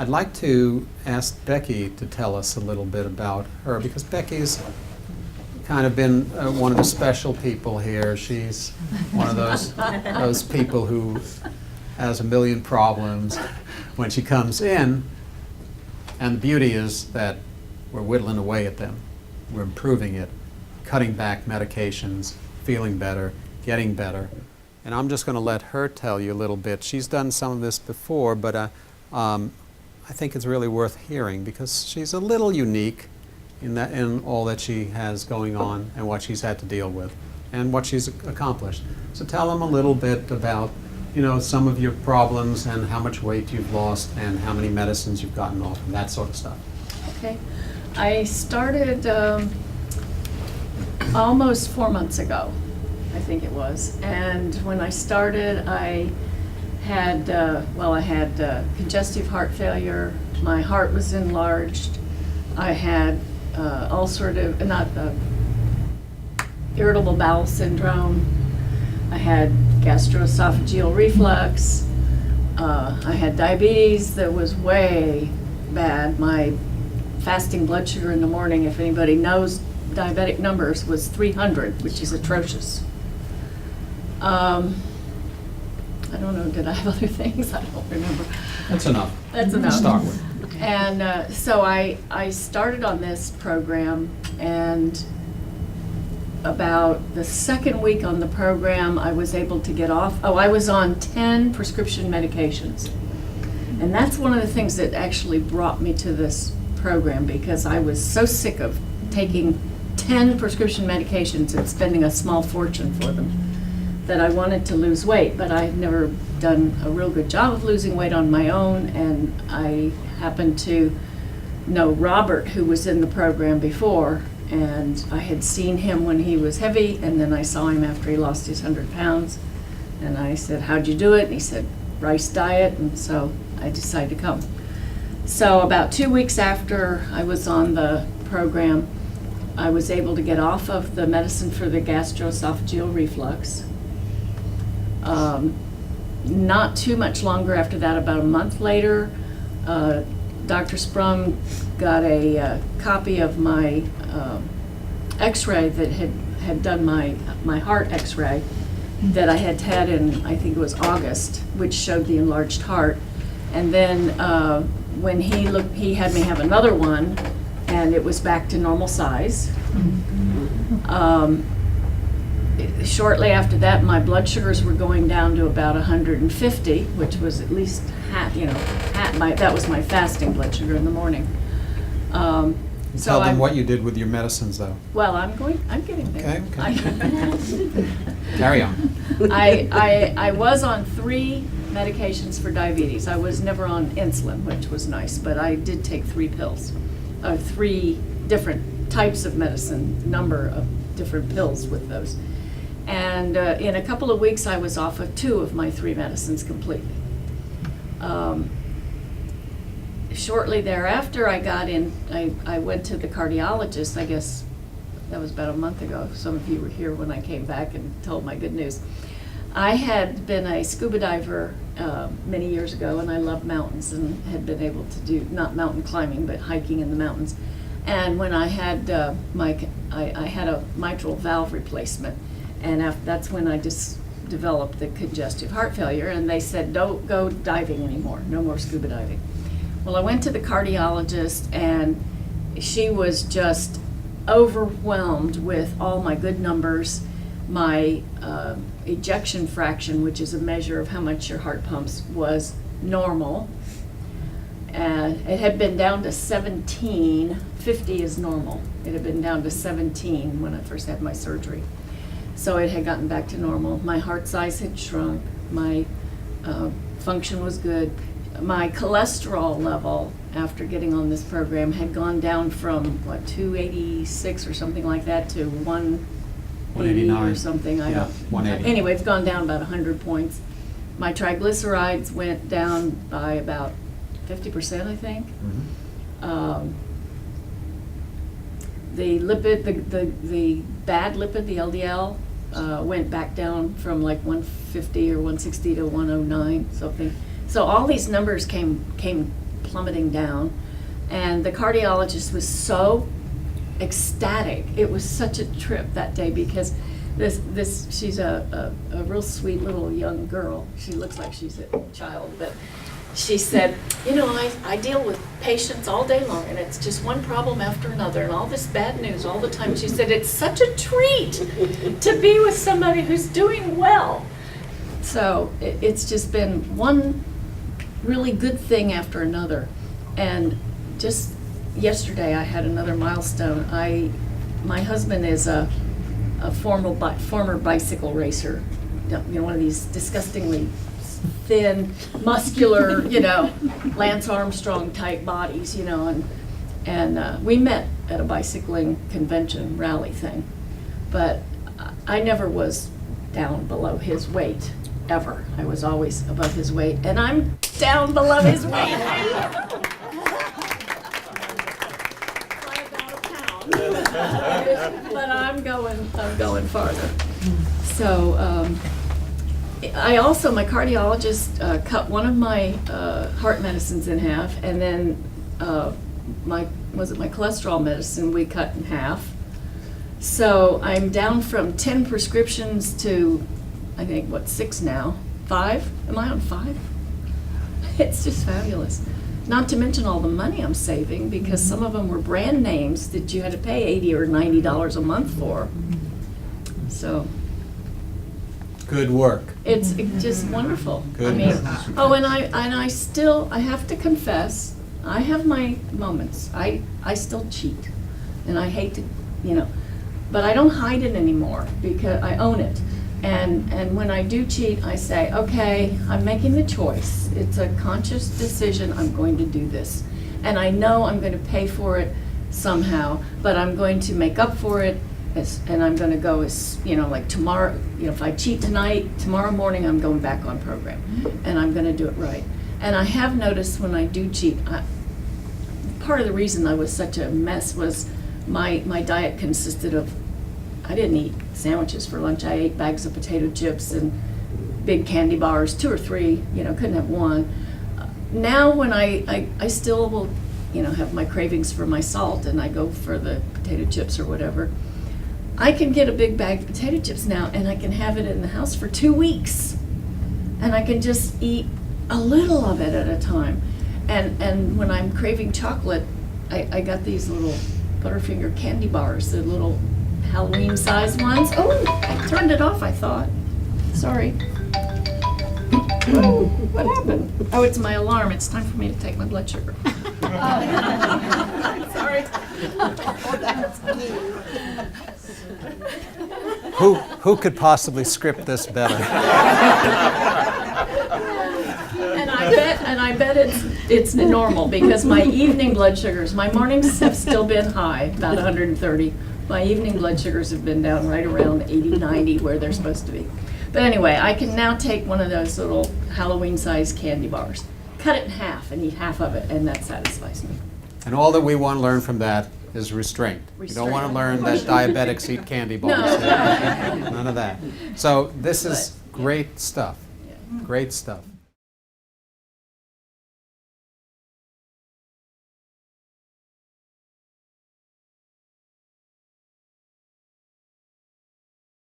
I'd like to ask Becky to tell us a little bit about her, because Becky's kind of been one of the special people here. She's one of those people who has a million problems when she comes in, and the beauty is that we're whittling away at them. We're improving it, cutting back medications, feeling better, getting better. And I'm just going to let her tell you a little bit. She's done some of this before, but I think it's really worth hearing, because she's a little unique in all that she has going on and what she's had to deal with and what she's accomplished. So tell them a little bit about, you know, some of your problems and how much weight you've lost and how many medicines you've gotten off and that sort of stuff. Okay. I started almost 4 months ago, I think it was. And when I started, I had, congestive heart failure. My heart was enlarged. I had irritable bowel syndrome. I had gastroesophageal reflux. I had diabetes that was way bad. My fasting blood sugar in the morning, if anybody knows diabetic numbers, was 300, which is atrocious. I don't know, did I have other things? I don't remember. That's enough. That's enough. To start with. And so I started on this program, and about the second week on the program, I was able to get off. I was on 10 prescription medications. And that's one of the things that actually brought me to this program, because I was so sick of taking 10 prescription medications and spending a small fortune for them, that I wanted to lose weight. But I had never done a real good job of losing weight on my own, and I happened to know Robert, who was in the program before, and I had seen him when he was heavy, and then I saw him after he lost his 100 pounds, and I said, "How'd you do it?" And he said, "Rice diet," and so I decided to come. So about 2 weeks after I was on the program, I was able to get off of the medicine for the gastroesophageal reflux. Not too much longer after that, about a month later, Dr. Sprung got a copy of my x-ray that had done my heart x-ray that I had had in, I think it was August, which showed the enlarged heart. And then when he looked, he had me have another one, and it was back to normal size. Shortly after that, my blood sugars were going down to about 150, which was at least that was my fasting blood sugar in the morning. Tell them what you did with your medicines, though. Well, I'm getting there. Okay. Carry on. I was on 3 medications for diabetes. I was never on insulin, which was nice, but I did take 3 pills, 3 different types of medicine, number of different pills with those. And in a couple of weeks, I was off of 2 of my 3 medicines completely. Shortly thereafter, I went to the cardiologist. I guess that was about a month ago. Some of you were here when I came back and told my good news. I had been a scuba diver many years ago, and I loved mountains and had been able to do, not mountain climbing, but hiking in the mountains. And when I had I had a mitral valve replacement, and that's when I just developed the congestive heart failure, and they said, "Don't go diving anymore, no more scuba diving." Well, I went to the cardiologist, and she was just overwhelmed with all my good numbers. My ejection fraction, which is a measure of how much your heart pumps, was normal. And it had been down to 17. 50 is normal. It had been down to 17 when I first had my surgery. So it had gotten back to normal. My heart size had shrunk. My function was good. My cholesterol level after getting on this program had gone down from 286 or something like that to 180 or something. I don't. 180. Anyway, it's gone down about 100 points. My triglycerides went down by about 50%, I think. Mm-hmm. The lipid, the bad lipid, the LDL, went back down from like 150 or 160 to 109 something. So all these numbers came plummeting down. And the cardiologist was so ecstatic. It was such a trip that day because she's a real sweet little young girl. She looks like she's a child, but she said, you know, I deal with patients all day long, and it's just one problem after another, and all this bad news all the time. She said, it's such a treat to be with somebody who's doing well. So it's just been one really good thing after another. And just yesterday I had another milestone. My husband is a former bicycle racer, you know, one of these disgustingly thin, muscular, you know, Lance Armstrong type bodies, you know, and we met at a bicycling convention rally thing, but I never was down below his weight, ever. I was always above his weight, and I'm down below his weight. By about a pound. But I'm going farther. So, my cardiologist cut one of my heart medicines in half, and then my cholesterol medicine we cut in half. So I'm down from 10 prescriptions to, I think, 6 now? 5? Am I on 5? It's just fabulous. Not to mention all the money I'm saving, because some of them were brand names that you had to pay $80 or $90 a month for. So. Good work. It's just wonderful. Good I mean, work. oh, and I have to confess, I have my moments. I still cheat, and I hate to, you know, but I don't hide it anymore because I own it. And when I do cheat, I say, okay, I'm making the choice. It's a conscious decision. I'm going to do this, and I know I'm going to pay for it somehow, but I'm going to make up for it. And I'm going to go as, you know, like tomorrow, you know, if I cheat tonight, tomorrow morning I'm going back on program, and I'm going to do it right. And I have noticed when I do cheat, part of the reason I was such a mess was my diet consisted of, I didn't eat sandwiches for lunch. I ate bags of potato chips and big candy bars, 2 or 3, you know, couldn't have one. Now when I still will, you know, have my cravings for my salt, and I go for the potato chips or whatever, I can get a big bag of potato chips now, and I can have it in the house for 2 weeks. And I can just eat a little of it at a time. And when I'm craving chocolate, I got these little Butterfinger candy bars, the little Halloween-sized ones. Oh, I turned it off, I thought. Sorry. What happened? Oh, it's my alarm. It's time for me to take my blood sugar. Sorry. That's cute. Who could possibly script this better? And I bet it's normal, because my evening blood sugars, my mornings have still been high, about 130. My evening blood sugars have been down right around 80, 90, where they're supposed to be. But anyway, I can now take one of those little Halloween-sized candy bars, cut it in half, and eat half of it, and that satisfies me. And all that we want to learn from that is restraint. You don't want to learn that diabetics eat candy bars. No. None of that. So this is great stuff. Great stuff.